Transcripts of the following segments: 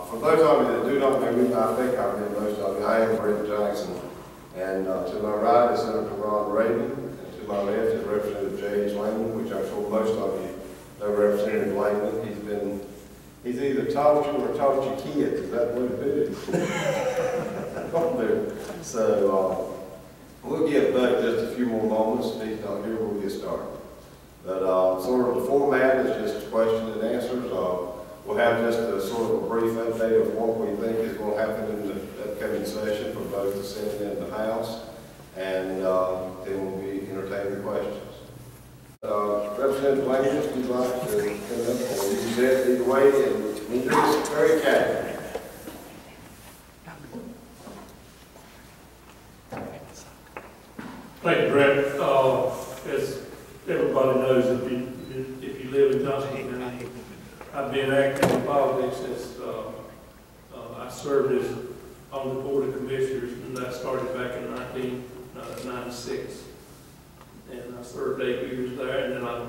For those of you that do not know me, I think I've met most of you. I am Brent Jackson, and to my right is Senator Ronald Rabin, and to my left is Representative Langdon, which I'm sure most of you know Representative Langdon. He's either taught you or taught your kids. Is that what it is? So we'll give Buck just a few more moments. If he's not here, we'll get started. But sort of the format is just question and answers. We'll have just a sort of a brief update of what we think is going to happen in the upcoming session for both the Senate and the House, and then we'll be entertaining questions. Representative Langdon, if you'd like to come up, or you can do it either way, and we do this very casually. Thank you, Brent. As everybody knows, if you live in Johnston, I've been active in politics since I served as on the Board of Commissioners, and that started back in 1996. And I served 8 years there, and then I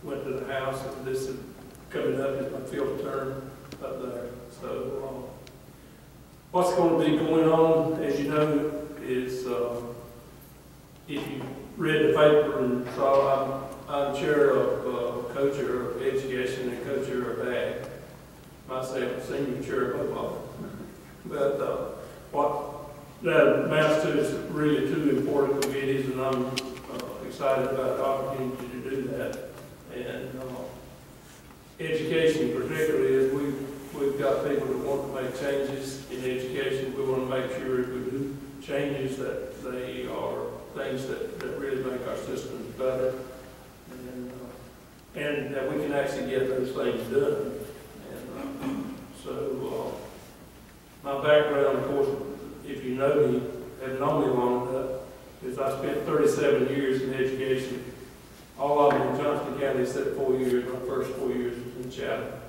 went to the House, and this is coming up as my 5th term up there. So what's going to be going on, as you know, is if you read the paper and saw, I'm chair of co-chair of education and co-chair of ag. Myself, senior chair of football. But what that amounts to is really 2 important committees, and I'm excited about the opportunity to do that. And education particularly is we've got people that want to make changes in education. We want to make sure if we do changes that they are things that really make our systems better, and that we can actually get those things done. And so my background, of course, if you know me, have known me long enough, is I spent 37 years in education, all of them in Johnston County except 4 years. My first 4 years was in Chatham.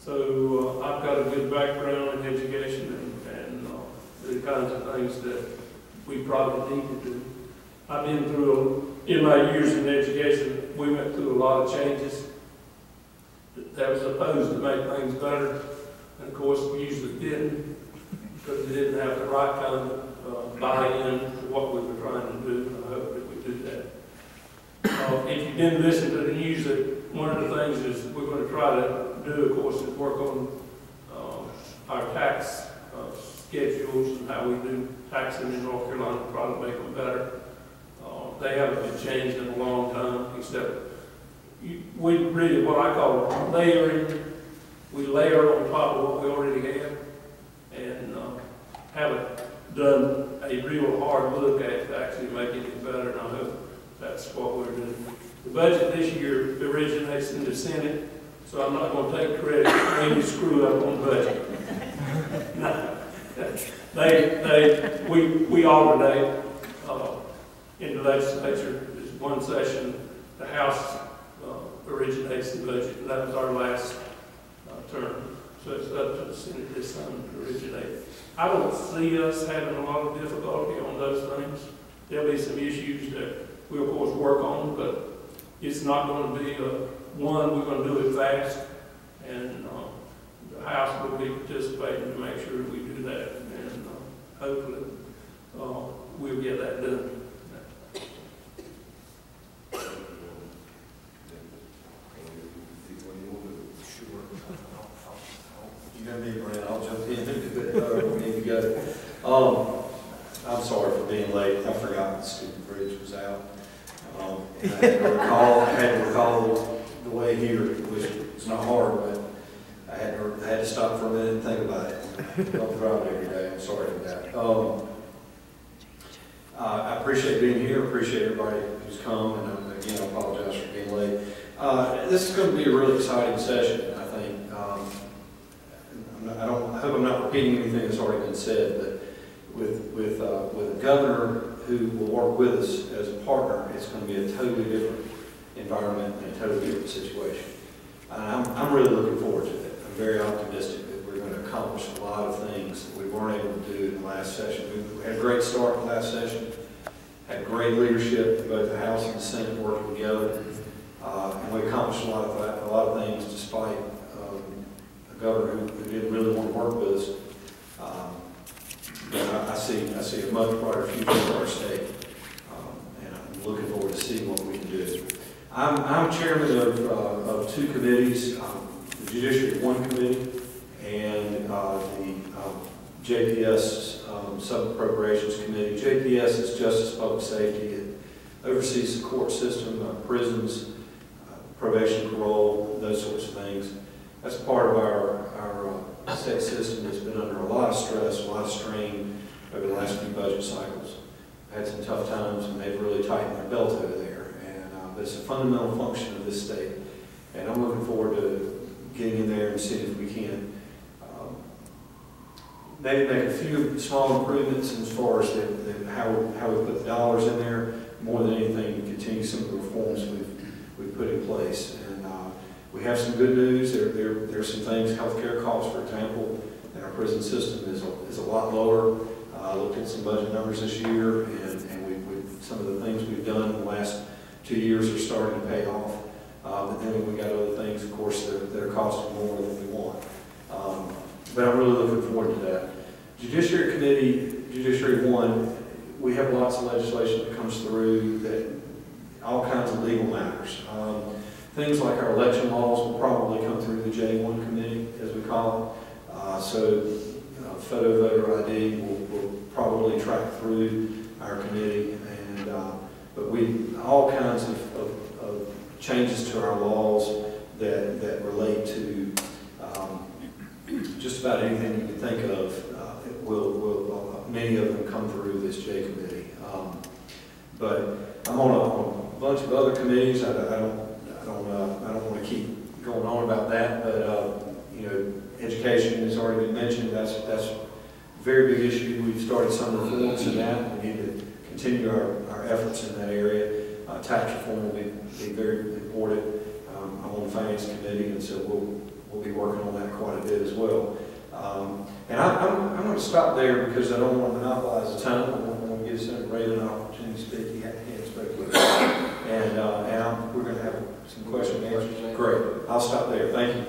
So I've got a good background in education and the kinds of things that we probably need to do. I've been through, in my years in education, we went through a lot of changes that was supposed to make things better, and of course we usually didn't, because we didn't have the right kind of buy-in to what we were trying to do, and I hope that we do that. If you didn't listen to the news, that one of the things is we're going to try to do, of course, is work on our tax schedules and how we do taxing in North Carolina, try to make them better. They haven't been changed in a long time, except we really, what I call layering. We layer on top of what we already have, and haven't done a real hard look at actually making it better, and I hope that's what we're doing. The budget this year originates in the Senate, so I'm not going to take credit for any screw up on the budget. No. We alternate in the legislature. There's one session, the House originates the budget, and that was our last term. So it's up to the Senate this time to originate. I don't see us having a lot of difficulty on those things. There'll be some issues that we'll, of course, work on, but it's not going to be we're going to do it fast, and the House will be participating to make sure we do that, and hopefully we'll get that done. I'll jump in we need to go. I'm sorry for being late. I forgot the stupid bridge was out. I had to recall the way here, which is not hard, but I had to stop for a minute and think about it. I don't drive every day. I'm sorry for that. I appreciate being here. I appreciate everybody who's come, and again, I apologize for being late. This is going to be a really exciting session, I think. I hope I'm not repeating anything that's already been said, but with a governor who will work with us as a partner, it's going to be a totally different environment and a totally different situation. I'm really looking forward to it. I'm very optimistic that we're going to accomplish a lot of things that we weren't able to do in the last session. We had a great start in the last session, had great leadership in both the House and the Senate working together, and we accomplished a lot of things despite a governor who didn't really want to work with us see a much brighter future for our state. And I'm looking forward to seeing what we can do. I'm chairman of two committees, the Judiciary 1 Committee and the JPS Sub-Appropriations Committee. JPS is Justice Public Safety. It oversees the court system, prisons, probation, parole, those sorts of things. That's part of our state system that's been under a lot of stress, a lot of strain over the last few budget cycles. Had some tough times, and they've really tightened their belt over there. And but it's a fundamental function of this state, and I'm looking forward to getting in there and seeing if we can maybe make a few small improvements as far as how we put the dollars in there. More than anything, to continue some of the reforms we've put in place. And we have some good news. There's some things, healthcare costs, for example, in our prison system is a lot lower. I looked at some budget numbers this year, and some of the things we've done in the last 2 years are starting to pay off. But then we got other things, of course, that are costing more than we want. But I'm really looking forward to that. Judiciary Committee, Judiciary 1, we have lots of legislation that comes through, that all kinds of legal matters. Things like our election laws will probably come through the J1 Committee, as we call it. Photo voter ID will probably track through our committee, and but all kinds of changes to our laws that relate to just about anything you can think of. Many of them come through this J committee. But I'm on a bunch of other committees. I don't want to keep going on about that, but education has already been mentioned. That's a very big issue. We've started some reforms in that. We need to continue our efforts in that area. Tax reform will be very important. I'm on the Finance Committee, and so we'll be working on that quite a bit as well. And I'm going to stop there because I don't want to monopolize the time. I want to give Senator Rabin an opportunity to speak. He hadn't spoken with us. And we're going to have some questions and answers. Great. I'll stop there. Thank you.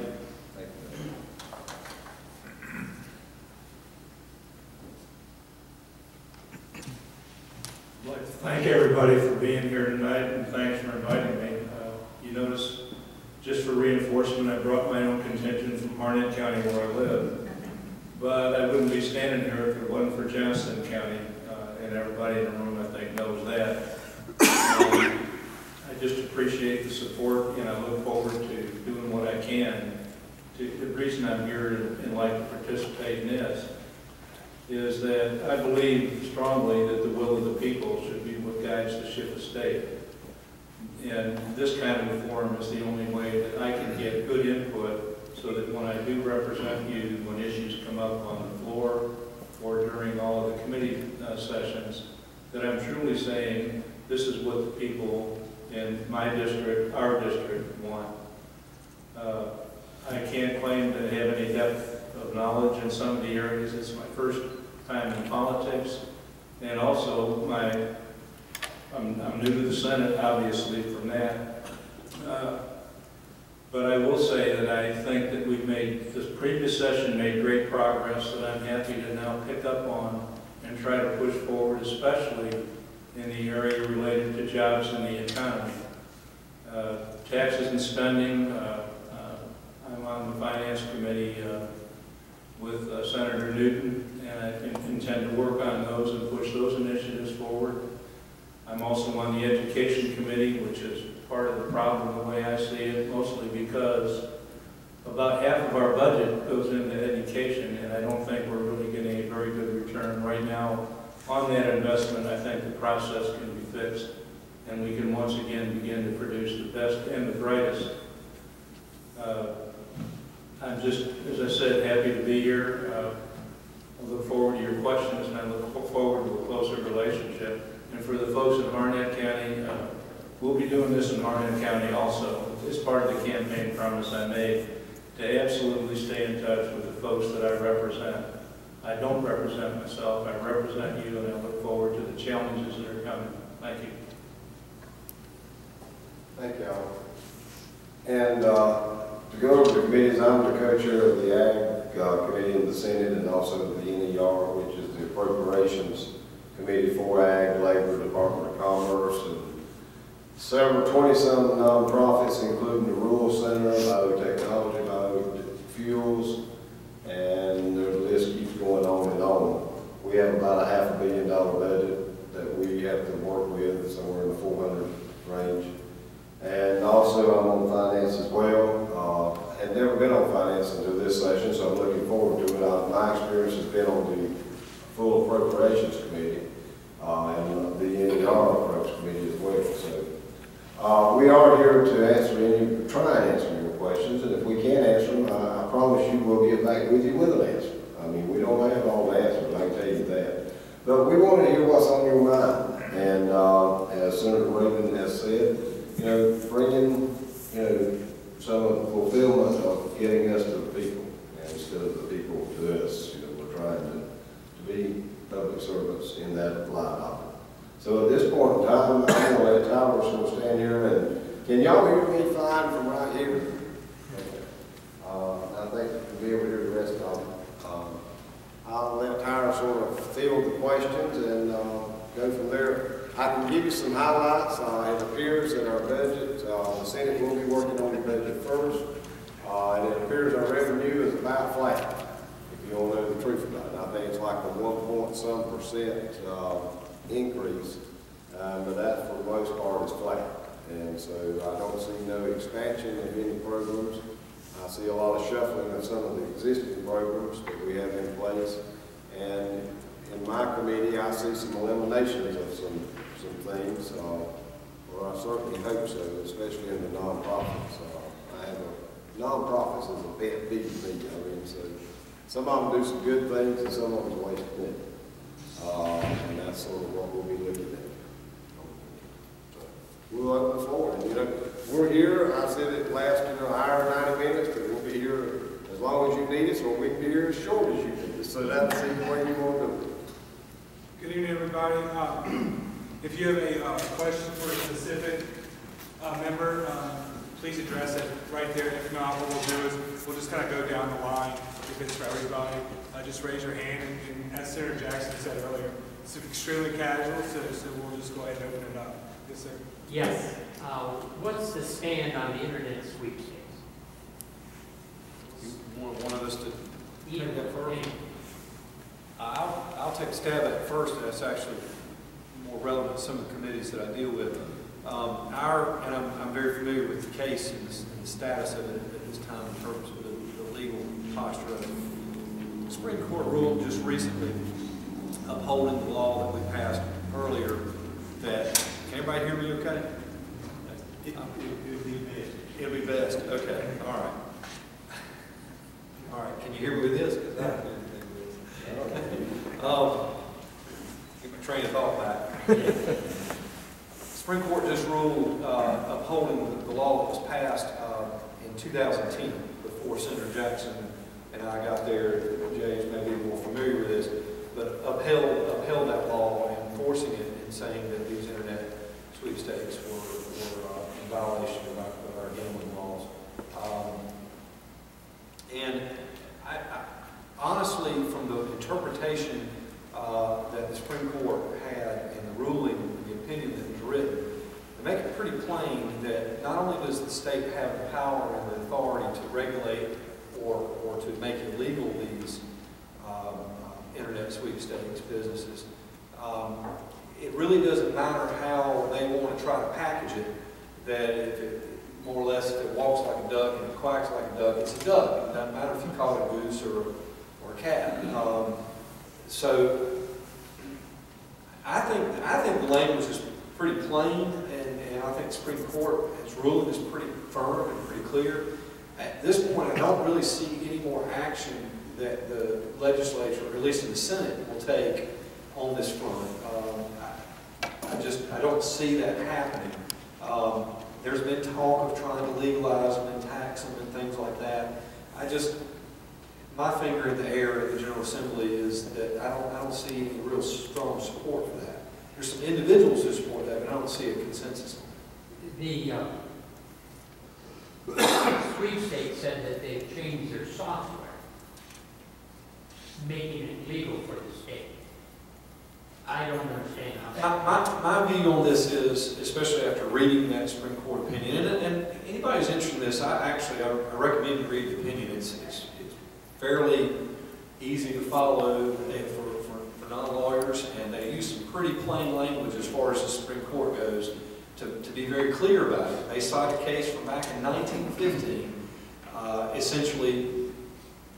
I'd like to thank everybody for being here tonight, and thanks for inviting me. You notice, just for reinforcement, I brought my own contingent from Harnett County, where I live. But I wouldn't be standing here if it wasn't for Johnston County, and everybody in the room, I think, knows that. I just appreciate the support, and I look forward to doing what I can. The reason I'm here and like to participate in this is that I believe strongly that the will of the people should be what guides the ship of state. And this kind of reform is the only way that I can get good input, so that when I do represent you, when issues come up on the floor or during all of the committee sessions, that I'm truly saying this is what the people in my district, our district, want. I can't claim to have any depth of knowledge in some of the areas. It's my first time in politics, and also I'm new to the Senate, obviously, from that. But I will say that I think that this previous session made great progress that I'm happy to now pick up on and try to push forward, especially in the area related to jobs and the economy. Taxes and spending, I'm on the Finance Committee with Senator Newton, and I intend to work on those and push those initiatives forward. I'm also on the Education Committee, which is part of the problem the way I see it, mostly because about half of our budget goes into education, and I don't think we're really getting a very good return right now on that investment. I think the process can be fixed, and we can once again begin to produce the best and the brightest. I'm just, as I said, happy to be here. I look forward to your questions, and I look forward to a closer relationship. And for the folks in Harnett County, we'll be doing this in Harnett County also. It's part of the campaign promise I made to absolutely stay in touch with the folks that I represent. I don't represent myself, I represent you, and I look forward to the challenges that are coming. Thank you. Thank you, Al. And to go over the committees, I'm the co-chair of the Ag Committee in the Senate, and also the NER, which is the Appropriations committee for Ag, Labor, Department of Commerce, and several 20-some nonprofits, including the Rural Center, Biotechnology, Biofuels, and the list keeps going on and on. We have about a $500 million budget that we have to work with, somewhere in the 400 range. And also I'm on finance as well. Had never been on finance until this session, so I'm looking forward to it. My experience has been on the full appropriations committee and the NER approach committee as well. So we are here to answer try and answer your questions, and if we can't answer them, I promise you we'll get back with you with an answer. I mean, we don't have all the answers, I can tell you that. But we want to hear what's on your mind. And as Senator Rabin has said, bringing, some of the fulfillment of getting us to the people instead of the people to us. We're trying to be public servants in that light of it. So at this point in time, I'm going to let Tyler sort of stand here, and can y'all hear me fine from right here? Okay. I think you'll be able to hear the rest of them. I'll let Tyler sort of field the questions and go from there. I can give you some highlights. It appears that our budget, the Senate will be working on the budget first, and it appears our revenue is about flat, if you want to know the truth about it. I think it's like a 1.some% increase, but that for the most part is flat. And so I don't see no expansion of any programs. I see a lot of shuffling of some of the existing programs that we have in place. And in my committee, I see some eliminations of some things, or I certainly hope so, especially in the nonprofits. Nonprofits is a big me. I mean, so some of them do some good things, and some of them waste money. And that's sort of what we'll be looking at. So we'll open the floor. And, we're here. I said it last, hour and 90 minutes, but we'll be here as long as you need us, or we can be here as short as you need us. So that's the way you want to do it. Good evening, everybody. If you have a question for a specific member, please address it right there. If not, what we'll do is we'll just kind of go down the line. If it's for everybody, just raise your hand. And as Senator Jackson said earlier, it's extremely casual, so we'll just go ahead and open it up. Yes, sir. Yes. What's the stand on the internet sweepstakes? You want one of us to take that first? Either. I'll take a stab at it first, and that's actually more relevant to some of the committees that I deal with. And I'm very familiar with the case and the status of it at this time in terms of the legal posture of it. The Supreme Court ruled just recently, upholding the law that we passed earlier, that, can everybody hear me okay? It'll be best. Okay, all right. All right, can you hear me with this? Get my train of thought back. Supreme Court just ruled upholding the law that was passed in 2010 before Senator Jackson and I got there. James may be more familiar with this, but upheld that law and enforcing it and saying that these internet sweepstakes were in violation of our gambling laws. And I honestly, from the interpretation that the Supreme Court had in the ruling, the opinion that was written, they make it pretty plain that not only does the state have the power and the authority to regulate or to make illegal these internet sweepstakes businesses, it really doesn't matter how they want to try to package it, that if it, more or less, if it walks like a duck and it quacks like a duck, it's a duck. It doesn't matter if you call it a goose or a cat. So I think the language is pretty plain, and I think the Supreme Court's ruling is pretty firm and pretty clear. At this point, I don't really see any more action that the legislature, or at least in the Senate, will take on this front. I don't see that happening. There's been talk of trying to legalize them and tax them and things like that. My finger in the air at the General Assembly is that I don't see any real strong support for that. There's some individuals who support that, but I don't see a consensus. The sweepstakes said that they've changed their software, making it legal for the state. I don't understand. My view on this is, especially after reading that Supreme Court opinion, and anybody who's interested in this, I recommend you read the opinion. It's fairly easy to follow for non-lawyers, and they use some pretty plain language as far as the Supreme Court goes to be very clear about it. They cite a case from back in 1915, essentially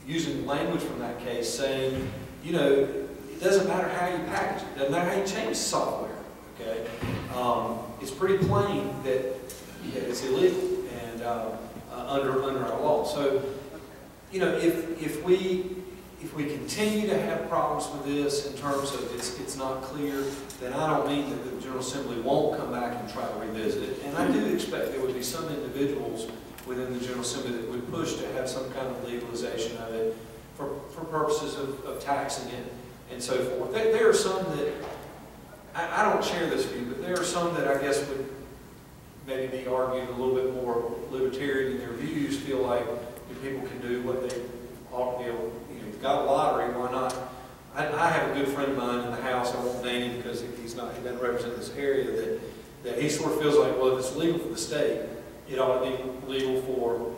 using language from that case saying, you know, it doesn't matter how you package it, it doesn't matter how you change the software, okay? It's pretty plain that it's illegal and under our law. So, you know, if we continue to have problems with this in terms of it's not clear, then I don't mean that the General Assembly won't come back and try to revisit it. And I do expect there would be some individuals within the General Assembly that would push to have some kind of legalization of it for purposes of taxing it and so forth. There are some that, I don't share this view, but there are some that I guess would maybe be argued a little bit more libertarian in their views, feel like people can do what they ought to be able, you know, you've got a lottery, why not? I have a good friend of mine in the House, I won't name him because he doesn't represent this area, that he sort of feels like, well, if it's legal for the state, it ought to be legal for,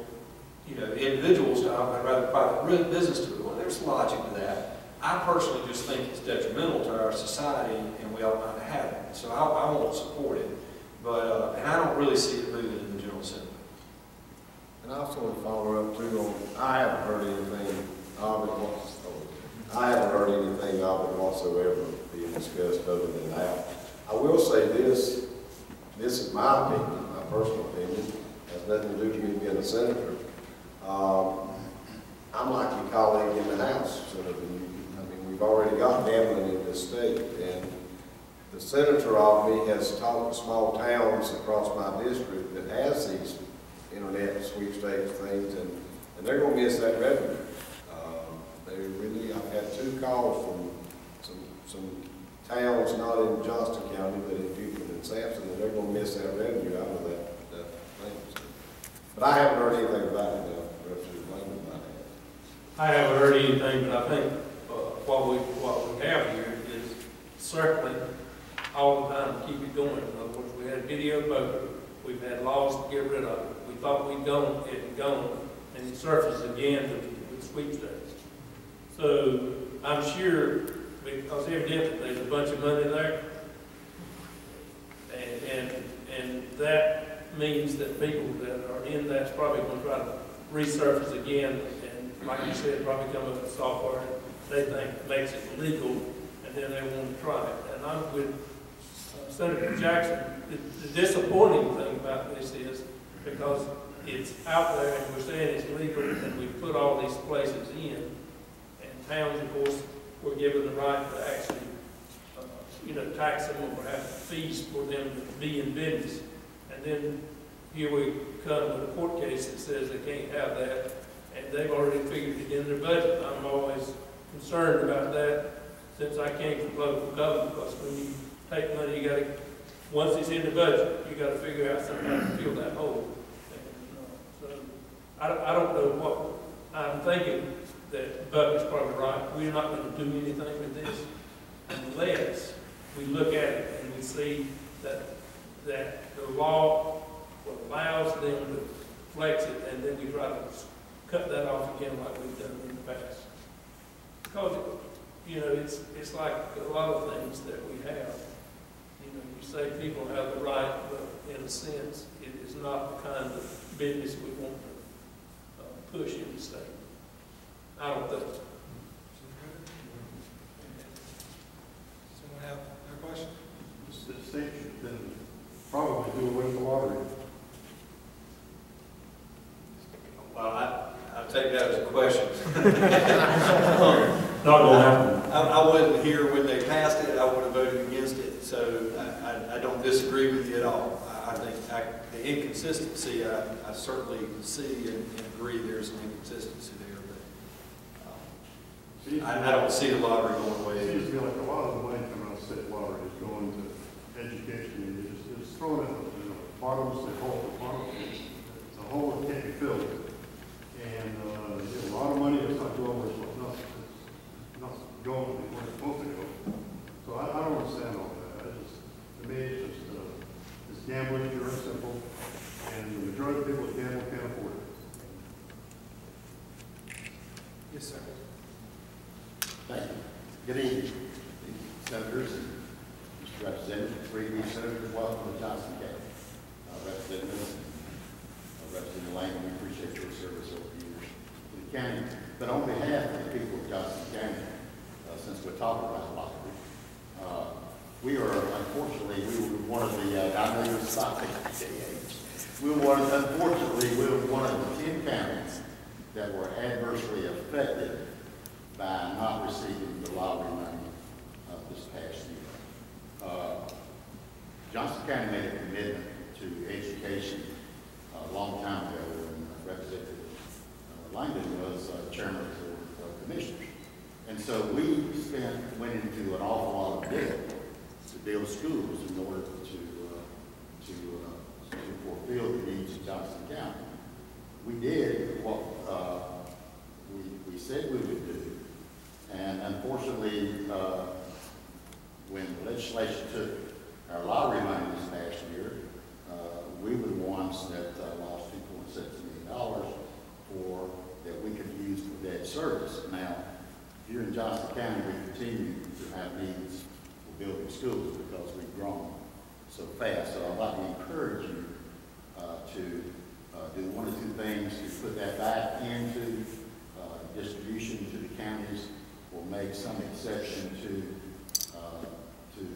you know, individuals to operate, rather private business to it. Well, there's logic to that. I personally just think it's detrimental to our society, and we ought not to have it. So I won't support it, but and I don't really see it moving in the General Assembly. And I also want to follow up too on, I haven't heard anything of it whatsoever being discussed other than that. I will say this is my opinion, my personal opinion, has nothing to do with me being a senator. I'm like your colleague in the House, Senator. I mean, we've already got gambling in this state, and the senator of me has talked to small towns across my district that has these internet sweepstakes things, and they're going to miss that revenue. I've had 2 calls from some towns, not in Johnston County, but in Beaufort and Sampson, and they're going to miss that revenue out of that thing. So, but I haven't heard anything about it now. I haven't heard anything, but I think what we have here is certainly all the time to keep it going. In other words, we had video poker, we've had laws to get rid of it. We thought we'd gone, it had gone, and it surfaced again with sweepstakes. So I'm sure, because evidently there's a bunch of money there, and that means that people that are in that's probably going to try to resurface again, and like you said, probably come up with software they think makes it legal, and then they want to try it. And I'm with Senator Jackson. The disappointing thing about this is because it's out there and we're saying it's legal, and we put all these places in, and towns, of course, were given the right to actually, tax them or have fees for them to be in business. And then here we come with a court case that says they can't have that, and they've already figured it in their budget. I'm always concerned about that since I came from local government, because when you take money, you got to, once it's in the budget, you got to figure out something to fill that hole. And, so I don't know what I'm thinking. That Buck is probably right. We're not going to do anything with this unless we look at it and we see that the law allows them to flex it, and then we try to cut that off again like we've done in the past. Because it's like a lot of things that we have. You say people have the right, but in a sense, it is not the kind of business we want to push in the state. I don't think. Someone have a question? The state should then probably do away with the lottery. Well, I take that as a question. Not going to happen. I wasn't here when they passed it. I would have voted against it. So I don't disagree with you at all. I think the inconsistency, I certainly see and agree there's an inconsistency there. I don't see the lottery going away. It seems to me like a lot of the money coming out of the state lottery is going to education. It's thrown in the bottoms, they call it the bottom. It's a hole that can't be filled. And a lot of money that's not going where it's not going where it's supposed to go. So I don't It's gambling, pure and simple, and the majority of people that gamble can't afford it. Yes, sir. Thank you. Good evening, Senators and Mr. Representative, 3D Senators, welcome to Johnston County. Representative Representative Langdon, we appreciate your service over the years to the county. But on behalf of the people of Johnston County, since we're talking about lottery, we are, unfortunately, we were one of the, I know you're stopping at the age. Unfortunately, we were one of the 10 counties that were adversely affected by not receiving the lottery money this past year. Johnston County made a commitment to education a long time ago when Representative Langdon was chairman of the commissioners. And so we went into an awful lot of debt to build schools in order to fulfill the needs of Johnston County. We did what we said we would do, and unfortunately, when the legislature took our lottery money this past year, we were the ones that lost $2.6 million that we could use for debt service. Now, here in Johnston County, we continue to have needs for building schools because we've grown so fast. So I'd like to encourage you to do one or two things to put that back into distribution to the counties, or make some exception to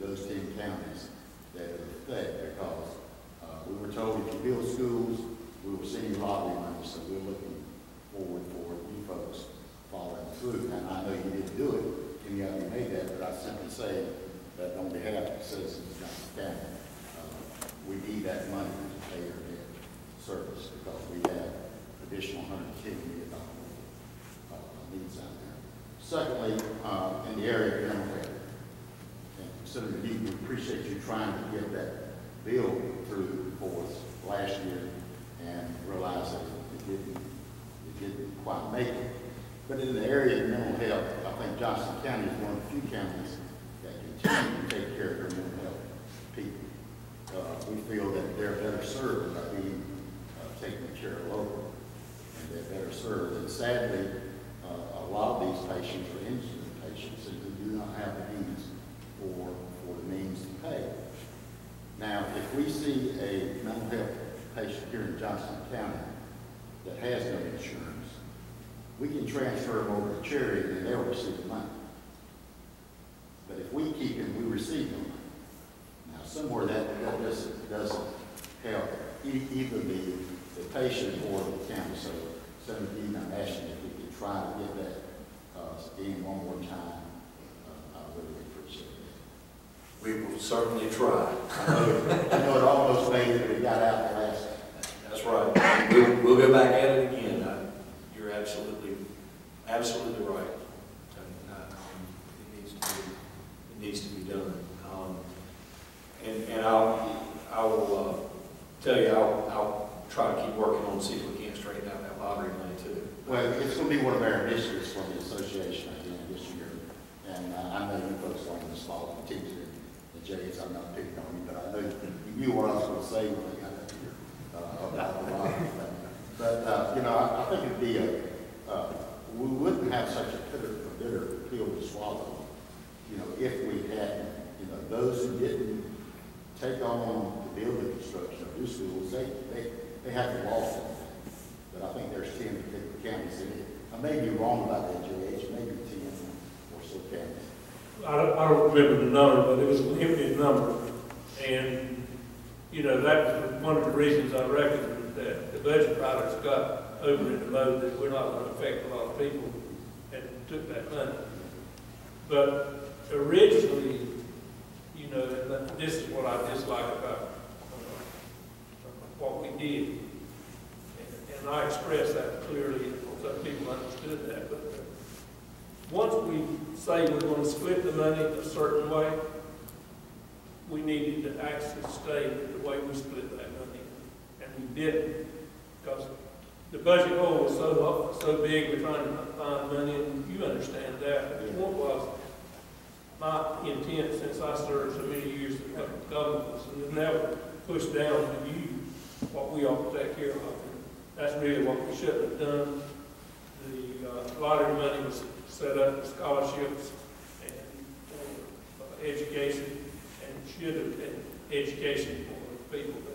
those 10 counties that are affected, because we were told if you build schools, we were seeing lottery money, so we're looking forward for you folks following through. And I know you didn't do it, any of you made that, but I simply say that on behalf of the citizens of Johnston County, we need that money to pay our debt service, because we have additional $110 million needs out there. Secondly, in the area of mental health, and Senator Dean, we appreciate you trying to get that bill through for us last year, and realize that it didn't quite make it. But in the area of mental health, I think Johnston County is one of the few counties that continue to take care of their mental health people. We feel that they're better served by being taken care of locally, and they're better served. And sadly, a lot of these patients are indigent patients and who do not have the means for the means to pay. Now, if we see a mental health patient here in Johnston County that has no insurance, we can transfer them over to charity and they'll receive the money. But if we keep them, we receive them. Now, somewhere that doesn't help either the patient or the county. So, Senator Dean, I'm asking if we could try to get that in one more time. I really appreciate it. We will certainly try. I know it almost made it, but it got out the last. That's right. We'll go back at it again. You're absolutely right. It needs to be done. And I will tell you, I'll try to keep working on see if we can't straighten out that lottery money too. Well, it's going to be one of our initiatives from the association again this year. And I know you folks are on the spot, the teacher and the Jays, I'm not picking on you, but I know you knew what I was going to say when I got up here about the lottery. But, you know, I think it'd be we wouldn't have such a bitter pill to swallow, you know, if we had, you know, those who didn't take on the building construction of new schools, they have to loss it. But I think there's 10 particular counties in it. I may be wrong about that, JH, maybe 10 or so counties. I don't remember the number, but it was a limited number. And, you know, that was one of the reasons I reckoned that the budget writers got over in the mode that we're not going to affect a lot of people and took that money. But originally, you know, and this is what I dislike about what we did. And I expressed that clearly, so people understood that. But once we say we're going to split the money a certain way, we needed to actually stay with the way we split that money. And we didn't, because the budget hole was so big, we're trying to find money, and you understand that. The point was, my intent since I served so many years in government was to never push down to you what we ought to take care of. That's really what we should have done. The lottery money was set up for scholarships and for education, and should have been education for people that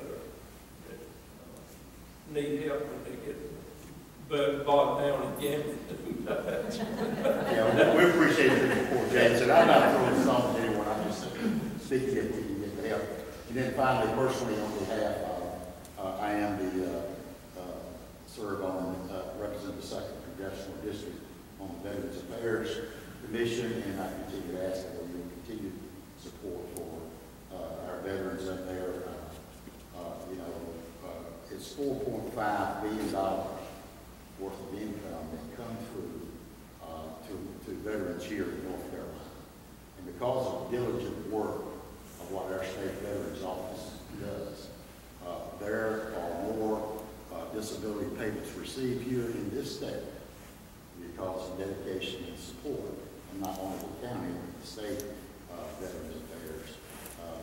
need help when they get bogged down in gambling. Yeah, we appreciate your report, James, and I'm not throwing songs at anyone, I'm just speaking if we can get help. And then finally, personally, on behalf of, I am the, serve on, represent the 2nd Congressional District on the Veterans Affairs Commission, and I continue to ask for your continued support for our veterans up there. It's $4.5 billion worth of income that come through to veterans here in North Carolina. And because of diligent work of what our state veterans office does, there are more disability payments received here in this state because of dedication and support from not only the county but the state veterans affairs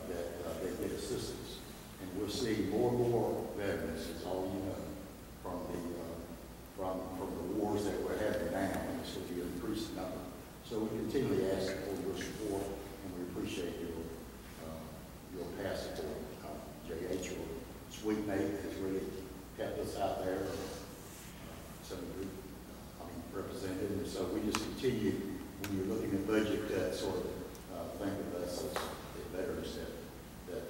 that they get assistance. And we'll see more and more veterans, as all you know, from the wars that we're having now, and it's going to be an increasing number. So we continually ask for your support, and we appreciate your past support. J.H., your sweet mate, has really kept us out there. Some group, represented, and so we just continue, when you're looking at budget, sort of think of us as veterans that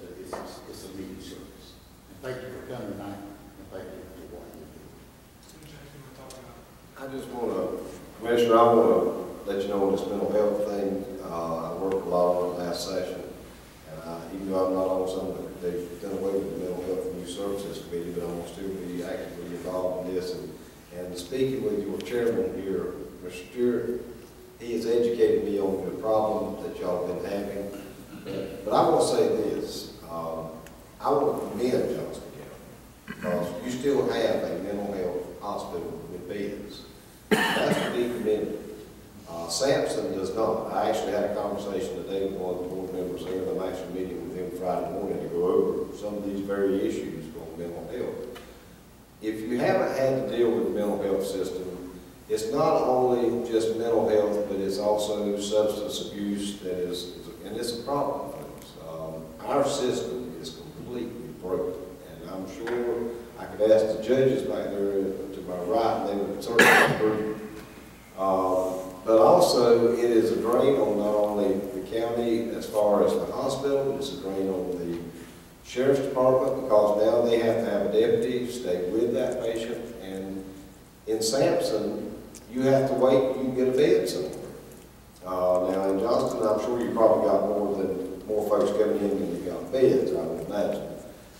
it's a needed service. And thank you for coming tonight, and thank you for what you do. I just want to, Commissioner, I want to let you know on this mental health thing. I worked a lot on it last session, and even though I'm not on some of it, they've done away with the Mental Health and Youth Services Committee, but I want to still be actively involved in this. And speaking with your chairman here, Mr. Stewart, he has educated me on the problem that y'all have been having. But I want to say this, I want to commend Johnston County, because you still have a mental health hospital with beds. That's to be commended. Sampson does not. I actually had a conversation today with one of the board members there, and I'm actually meeting with him Friday morning to go over some of these very issues on mental health. If you haven't had to deal with the mental health system, it's not only just mental health, but it's also substance abuse that is, and it's a problem, folks. Our system is completely broken, and I'm sure I could ask the judges back there to my right, and they would certainly agree. But also, it is a drain on not only the county as far as the hospital, it's a drain on the Sheriff's Department, because now they have to have a deputy stay with that patient, and in Sampson, you have to wait, you can get a bed somewhere. Now in Johnston, I'm sure you probably got more folks coming in than you got beds, I would imagine.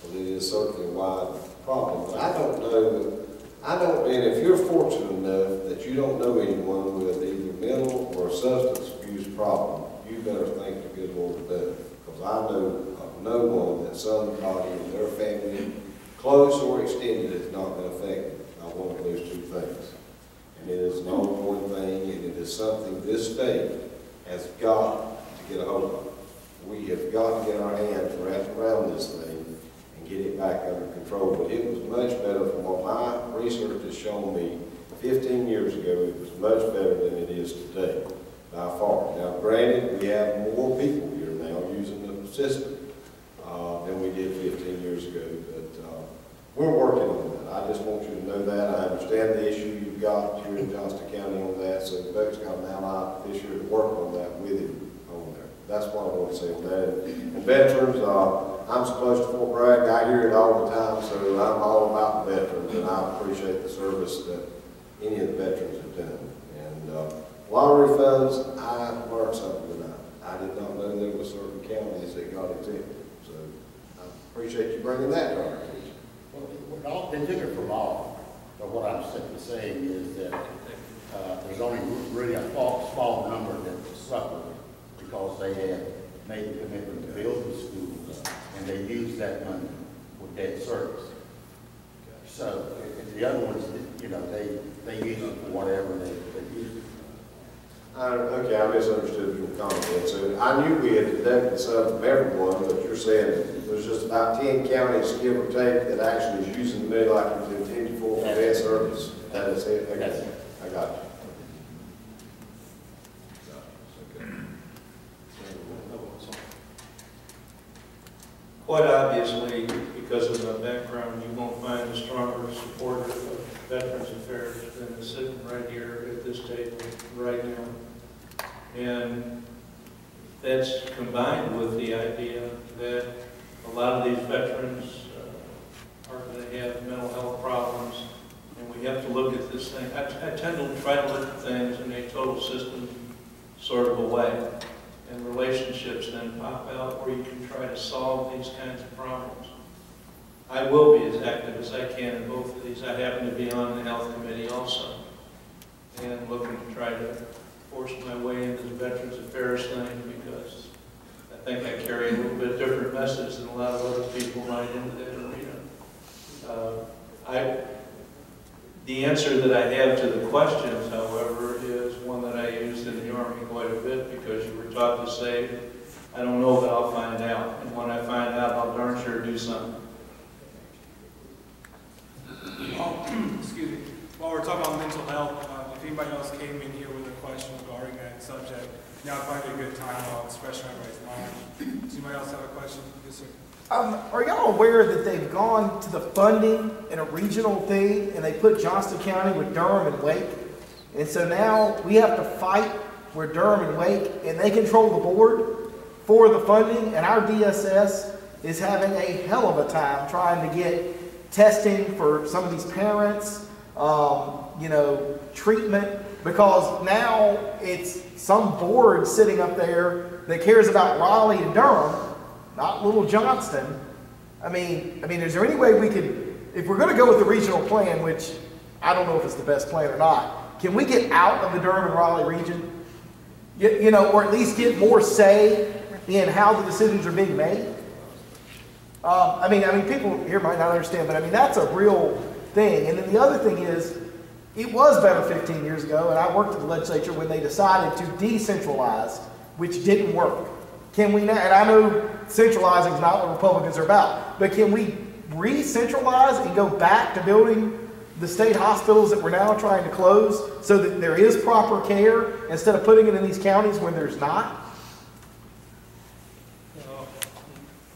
But it is certainly a wide problem. But I don't know, and if you're fortunate enough that you don't know anyone with either mental or substance abuse problem, you better thank the good Lord above. Because I know of no one that somebody in their family, close or extended, has not been affected by one of those two things. And it is an ongoing thing, and it is something this state has got to get a hold of. We have got to get our hands wrapped around this thing and get it back under control. But it was much better from what my research has shown me 15 years ago. It was much better than it is today, by far. Now, granted, we have more people here now using the system than we did 15 years ago, but we're working on that. I just want you to know that. I understand the issue you've got here in Johnston County on that, so Buck's got an allied official to work on that with him on there. That's what I want to say on that. And veterans, I'm so close to Fort Bragg, I hear it all the time, so I'm all about the veterans, and I appreciate the service that any of the veterans have done. And lottery funds, I learned something tonight. I did not know there were certain counties that got exempted, so I appreciate you bringing that to our attention. Well, they took it from all, but what I'm simply saying is that there's only really a small number that suffered because they had made the commitment to build the schools, and they used that money with debt service. So the other ones, they use it for whatever they use it. Okay, I misunderstood your comment. So I knew we had deducted some from everyone, but you're saying there's there's just about 10 counties, give or take, that actually is using the money like it was intended for debt service. That is it. Okay. I got you. Quite obviously, because of my background, you won't find a stronger supporter of Veterans Affairs than is sitting right here at this table right now. And that's combined with the idea that a lot of these veterans are going to have mental health problems, and we have to look at this thing. I tend to try to look at things in a total system sort of a way. And relationships then pop out where you can try to solve these kinds of problems. I will be as active as I can in both of these. I happen to be on the health committee also, and looking to try to force my way into the Veterans Affairs thing because I think I carry a little bit different message than a lot of other people might in that arena. The answer that I have to the questions, however, is one that I used in the Army quite a bit because you were taught to say, I don't know, but I'll find out. And when I find out, I'll darn sure do something. Excuse me. While we're talking about mental health, if anybody else came in here with a question regarding that subject, now would probably be a good time while it's fresh on everybody's mind. Does anybody else have a question? Yes, sir. Are y'all aware that they've gone to the funding in a regional thing and they put Johnston County with Durham and Wake? And so now we have to fight where Durham and Wake, and they control the board for the funding, and our DSS is having a hell of a time trying to get testing for some of these parents, treatment, because now it's some board sitting up there that cares about Raleigh and Durham, not little Johnston. I mean, is there any way we could, if we're going to go with the regional plan, which I don't know if it's the best plan or not, can we get out of the Durham and Raleigh region? Or at least get more say in how the decisions are being made? I mean, people here might not understand, but that's a real thing. And then the other thing is, it was better 15 years ago, and I worked in the legislature when they decided to decentralize, which didn't work. Can we now, and I know centralizing is not what Republicans are about, but can we re-centralize and go back to building the state hospitals that we're now trying to close so that there is proper care instead of putting it in these counties when there's not?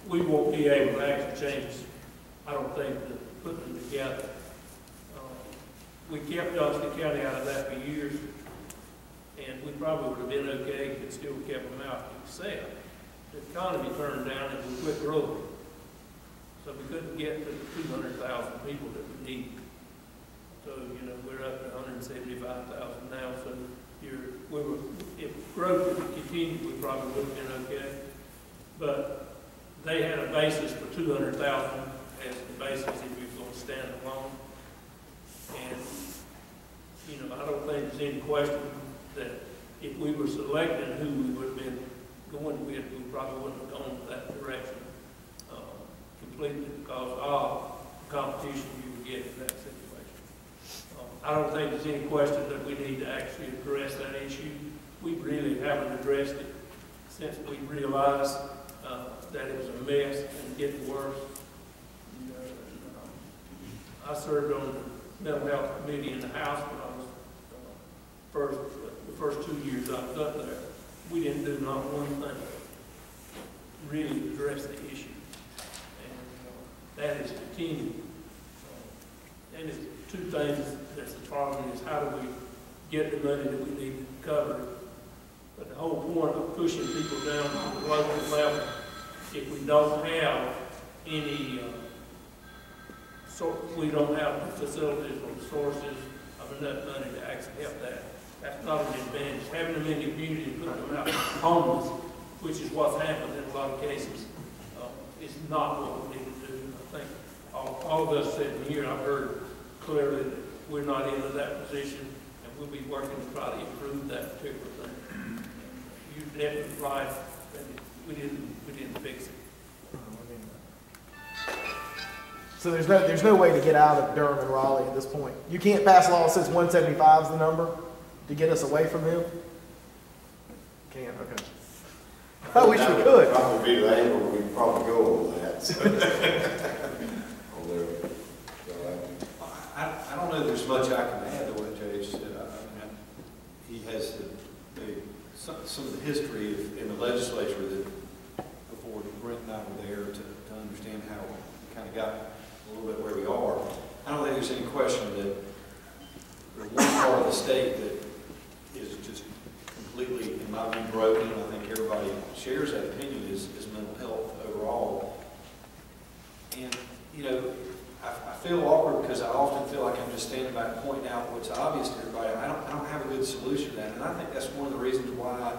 We won't be able to actually change, I don't think, putting them together. We kept Johnston County out of that for years, and we probably would have been okay if it still kept them out, except the economy turned down and we quit growing. So we couldn't get to the 200,000 people that we need. So, we're up to 175,000 now, so if growth would continue, we probably would have been okay. But they had a basis for 200,000 as the basis if we were going to stand alone. And, I don't think there's any question that if we were selecting who we would have been going with, we probably wouldn't have gone that direction completely because of the competition you would get in that situation. I don't think there's any question that we need to actually address that issue. We really haven't addressed it since we realized that it was a mess and getting worse. I served on the mental health committee in the House when I was the first 2 years I was up there. We didn't do not one thing to really address the issue. And that is continuing. And it's two things that's the problem is how do we get the money that we need to cover it. But the whole point of pushing people down to the local level, if we don't have any, we don't have the facilities or the sources of enough money to actually help that. That's not an advantage. Having them in the community and putting them out homeless, which is what's happened in a lot of cases, is not what we need to do. I think all of us sitting here, I've heard clearly that we're not into that position, and we'll be working to try to improve that particular thing. You're definitely right, and we didn't fix it. So there's no way to get out of Durham and Raleigh at this point. You can't pass a law that says 175 is the number to get us away from them? Can't, okay. I wish we could. Probably be the angle we could probably go on that. So. On there. So, I don't know if there's much I can add to what Jay said. He has some of the history in the legislature that before Brent and I were there to understand how we kind of got a little bit where we are. I don't think there's any question that the one part of the state that is just completely, in my view, broken, and I think everybody shares that opinion, is mental health overall. And, you know, I feel awkward because I often feel like I'm just standing back pointing out what's obvious to everybody. I don't have a good solution to that, and I think that's one of the reasons why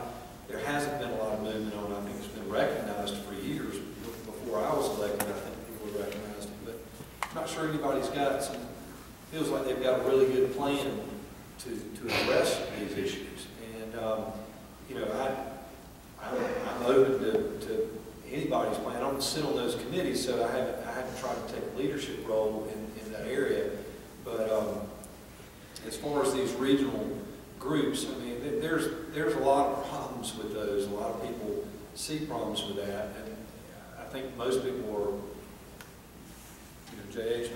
there hasn't been a lot of movement on it. I think it's been recognized for years. Before I was elected, I think people recognized it, but I'm not sure anybody's got some, feels like they've got a really good plan to address these issues. And, you know, I'm open to anybody's plan. I don't sit on those committees, so I haven't tried to take a leadership role in that area. But as far as these regional groups, I mean, there's a lot of problems with those. A lot of people see problems with that, and I think most people are, you know, JH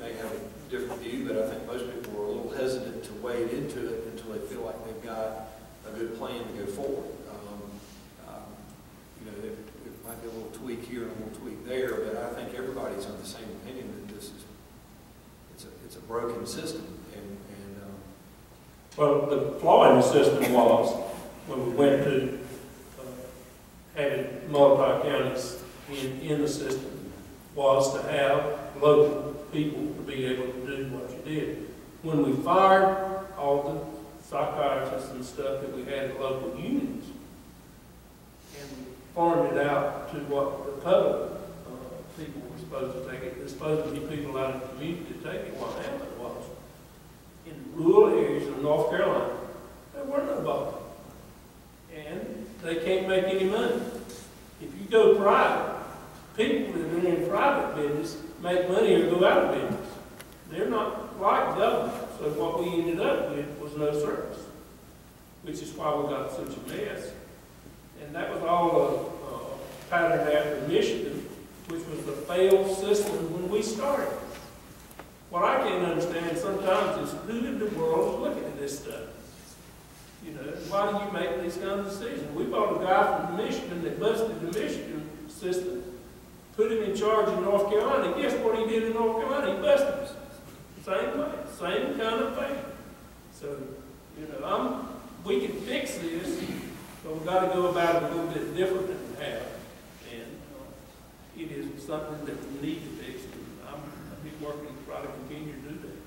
may have a different view, but I think most people are a little hesitant to wade into it until they feel like they've got a good plan to go forward. You know, there might be a little tweak here and a little tweak there, but I think everybody's on the same opinion that this is it's a broken system. Well, the flaw in the system was when we went to having multi-counties in the system was to have local people to be able to do what you did. When we fired all the psychiatrists and stuff that we had in local unions and we farmed it out to what the public people were supposed to take it, there's supposed to be people out in the community to take it. What happened was, in rural areas of North Carolina, there were nobody. And they can't make any money. If you go private, people that are in private business make money or go out of business. They're not like government. So what we ended up with was no service, which is why we got such a mess. And that was all patterned after Michigan, which was the failed system when we started. What I can't understand sometimes is who in the world is looking at this stuff? You know, why do you make these kinds of decisions? We bought a guy from Michigan that busted the Michigan system, put him in charge in North Carolina. Guess what he did in North Carolina? He busted us. Same way, same kind of thing. So, you know, we can fix this, but we've got to go about it a little bit different than we have. And it is something that we need to fix. I'll be working to try to continue to do that.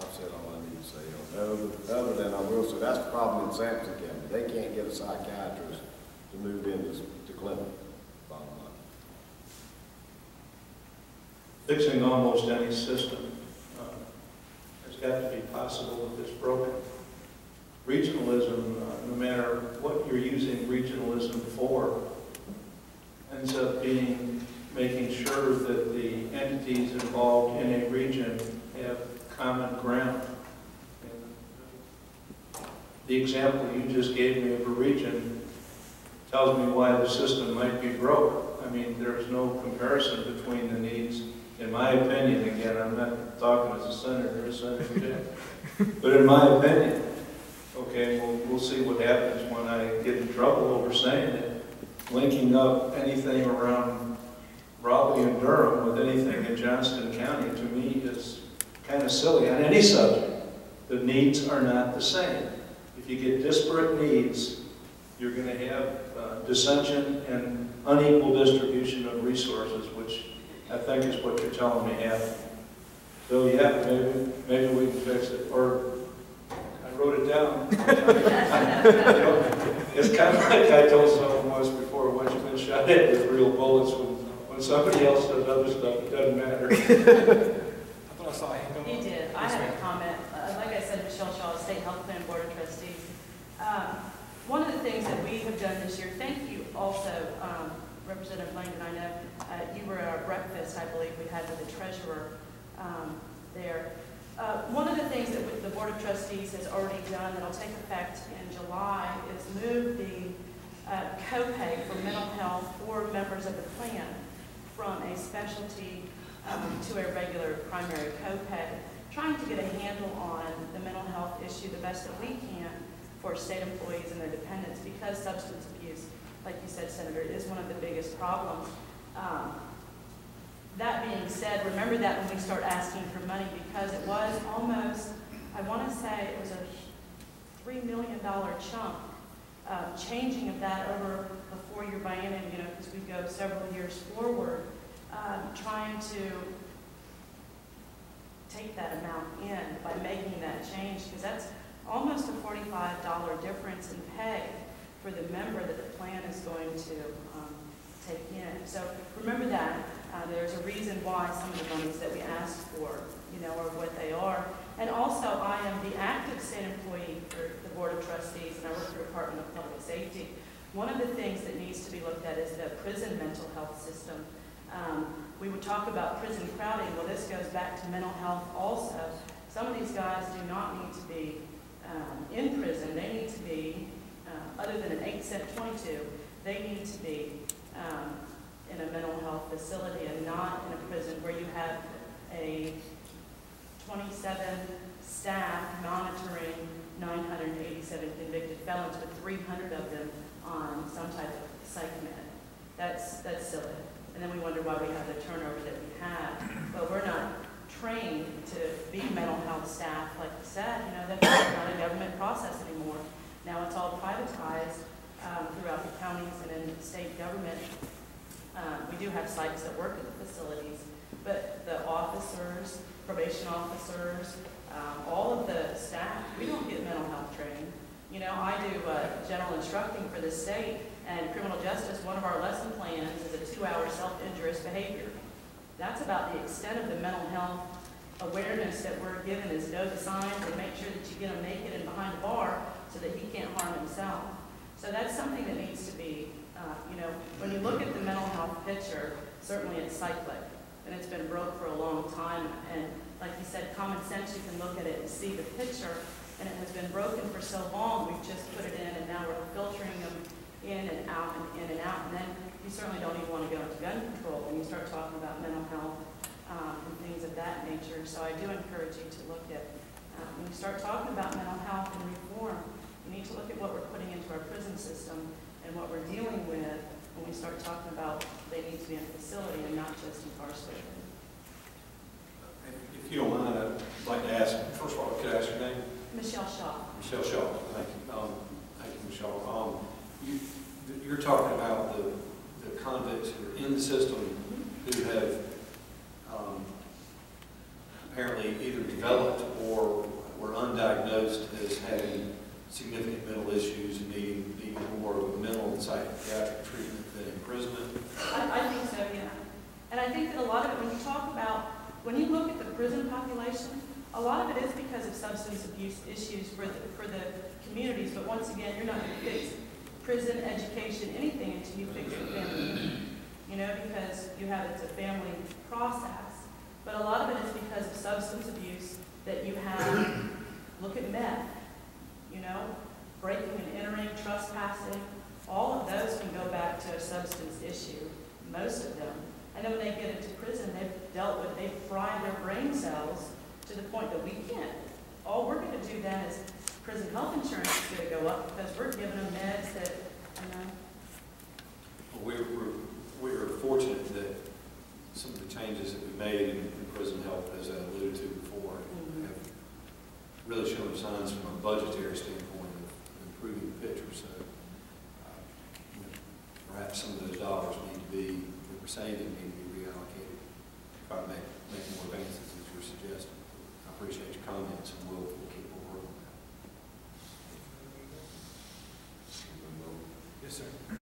I've said all I need to say. Other than I will say, that's the problem in Sampson County. They can't get a psychiatrist to move into Clinton. Bottom line. Fixing almost any system has got to be possible if it's broken. Regionalism, no matter what you're using regionalism for, ends up being making sure that the entities involved in a region have common ground. And the example you just gave me of a region tells me why the system might be broke. I mean, there's no comparison between the needs. In my opinion, again, I'm not talking as a senator, but in my opinion, okay, we'll see what happens when I get in trouble over saying it. Linking up anything around Raleigh and Durham with anything in Johnston County, to me, is kind of silly on any subject. The needs are not the same. If you get disparate needs, you're going to have dissension and unequal distribution of resources, which I think is what you're telling me happened. So yeah, maybe we can fix it. Or I wrote it down. You know, it's kind of like I told someone once before, once you've been shot at with real bullets, when somebody else does other stuff, it doesn't matter. I thought I saw him come You on. did. I Yes, have ma'am. a comment. Like I said, Michelle Shaw, State Health Plan Board of Trustees. One of the things that we have done this year, thank you also, Representative Langdon, I know you were at our breakfast, I believe, we had with the treasurer there. One of the things that the Board of Trustees has already done that will take effect in July is move the copay for mental health for members of the plan from a specialty to a regular primary copay, trying to get a handle on the mental health issue the best that we can for state employees and their dependents, because substance abuse, like you said, Senator, is one of the biggest problems. That being said, remember that when we start asking for money, because it was almost, I want to say it was a $3 million chunk, changing of that over a 4-year biennium, you know, because we go several years forward, trying to take that amount in by making that change, because that's almost a $45 difference in pay for the member that the plan is going to take in. So remember that. There's a reason why some of the monies that we asked for, you know, are what they are. And also, I am the active state employee for the Board of Trustees, and I work for the Department of Public Safety. One of the things that needs to be looked at is the prison mental health system. We would talk about prison crowding. Well, this goes back to mental health also. Some of these guys do not need to be in prison. They need to be, other than an 8-cent 22, they need to be in a mental health facility and not in a prison where you have a 27 staff monitoring 987 convicted felons with 300 of them on some type of psych med. That's silly. And then we wonder why we have the turnover that we have. But we're not trained to be mental health staff, like you said. You know, that's not a government process anymore. Now it's all privatized throughout the counties and in the state government. We do have psychs that work at the facilities, but the officers, probation officers, all of the staff, we don't get mental health training. You know, I do general instructing for the state, and criminal justice, one of our lesson plans is a 2-hour self-injurious behavior. That's about the extent of the mental health awareness that we're given, is know the signs and make sure that you get him naked and behind a bar so that he can't harm himself. So that's something that needs to be, you know, when you look at the mental health picture, certainly it's cyclic, and it's been broke for a long time. And like you said, common sense, you can look at it and see the picture, and it has been broken for so long, we've just put it in, and now we're filtering them in and out and in and out. And then you certainly don't even want to go into gun control when you start talking about mental health and things of that nature. So I do encourage you to look at, when you start talking about mental health and reform, you need to look at what we're putting into our prison system and what we're dealing with when we start talking about they need to be in a facility and not just incarcerated. If you don't mind, I'd like to ask, first of all, could I ask your name? Michelle Shaw. Michelle Shaw. Thank you. Thank you, Michelle. You're talking about the convicts who are in the system who have apparently either developed or were undiagnosed as having significant mental issues and needing more of a mental and psychiatric treatment than imprisonment. I think so, yeah. And I think that a lot of it, when you talk about, when you look at the prison population, a lot of it is because of substance abuse issues for the communities. But once again, you're not going to fix prison, education, anything until you fix the family. You know, because it's a family process. But a lot of it is because of substance abuse that you have. Look at meth. You know, breaking and entering, trespassing. All of those can go back to a substance issue. Most of them. And then when they get into prison, they've fried their brain cells to the point that we can't. All we're going to do then is prison health insurance is going to go up because we're giving them meds that, you know. Well, we're fortunate that some of the changes that we made in prison health, as I alluded to before, have really shown signs from a budgetary standpoint of improving the picture. So perhaps some of those dollars need to be, that we're saving, need to be reallocated, try to make more advances as you're suggesting. I appreciate your comments, and we'll keep working on that. Yes, sir.